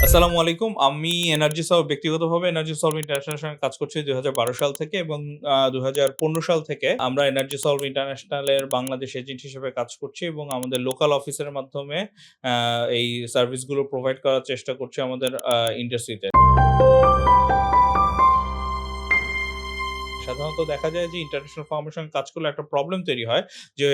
আসসালামু আলাইকুম। আমি ব্যক্তিগতভাবে এনার্জি সলভ ইন্টারন্যাশনাল এর সঙ্গে কাজ করছি ২০১২ সাল থেকে এবং ২০১৫ সাল থেকে আমরা এনার্জি সলভ ইন্টারন্যাশনাল এর বাংলাদেশ এজেন্ট হিসেবে কাজ করছি এবং আমাদের লোকাল অফিসের মাধ্যমে এই সার্ভিসগুলো প্রোভাইড করার চেষ্টা করছি আমাদের ইন্ডাস্ট্রিতে। সাধারণত দেখা যায় যে ইন্টারন্যাশনাল ফার্মের সঙ্গে কাজ করলে একটা প্রবলেম তৈরি হয় যে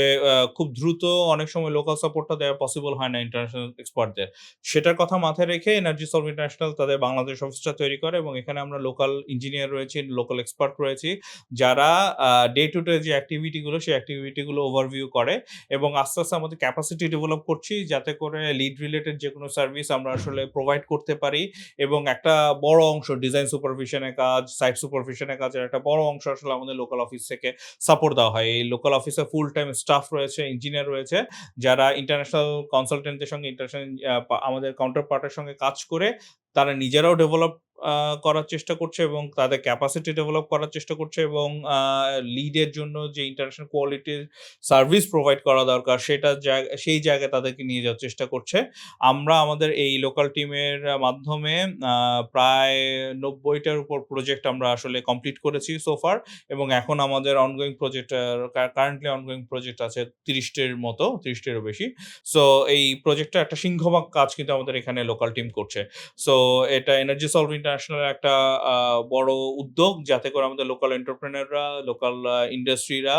খুব দ্রুত অনেক সময় লোকাল সাপোর্টটা দেওয়া পসিবল হয় না ইন্টারন্যাশনাল এক্সপার্টদের। সেটার কথা মাথায় রেখে এনার্জি সলভ ইন্টারন্যাশনাল তাদের বাংলাদেশ অফিসটা তৈরি করে এবং এখানে আমরা লোকাল ইঞ্জিনিয়ার রয়েছি, লোকাল এক্সপার্ট রয়েছি যারা ডে টু ডে যে অ্যাক্টিভিটি গুলো সেই অ্যাক্টিভিটি গুলো ওভারভিউ করে এবং আস্তে, আস্তে আমাদের ক্যাপাসিটি ডেভেলপ করছি যাতে করে লিড রিলেটেড যেকোনো সার্ভিস আমরা আসলে প্রোভাইড করতে পারি এবং একটা বড় অংশ ডিজাইন সুপারভিশন এর কাজ, সাইট সুপারভিশন এর কাজের একটা বড় অংশ আসলে আমাদের লোকাল অফিস থেকে সাপোর্ট দেওয়া হয়। এই লোকাল অফিসে ফুল টাইম স্টাফ রয়েছে, ইঞ্জিনিয়ার রয়েছে যারা ইন্টারন্যাশনাল কনসালটেন্টদের সঙ্গে ইন্টারন্যাশনাল আমাদের কাউন্টার পার্টের সঙ্গে কাজ করে তারা নিজেরাও ডেভেলপ করার চেষ্টা করছে এবং তাদের ক্যাপাসিটি ডেভেলপ করার চেষ্টা করছে এবং লিডের জন্য যে ইন্টারন্যাশনাল কোয়ালিটির সার্ভিস প্রোভাইড করা দরকার সেই জায়গায় তাদেরকে নিয়ে যাওয়ার চেষ্টা করছে। আমরা আমাদের এই লোকাল টিমের মাধ্যমে প্রায় ৯০ টার উপর প্রজেক্ট আমরা আসলে কমপ্লিট করেছি সো ফার এবং এখন আমাদের ongoing project currently ongoing project আছে ৩০ টির মতো, ৩০ টিরও বেশি। সো এই প্রজেক্টটা একটা সিংহভাগ কাজ কিন্তু আমাদের এখানে লোকাল টিম করছে। সো এটা এনার্জি সলভ ইন্টারন্যাশনাল এর একটা বড় উদ্যোগ যাতে করে আমাদের লোকাল এন্টারপ্রেনাররা, লোকাল ইন্ডাস্ট্রিরা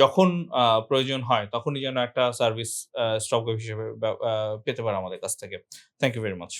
যখন প্রয়োজন হয় তখনই যেন একটা সার্ভিস স্টক হিসেবে পেতে পারে আমাদের কাছ থেকে। Thank you very much.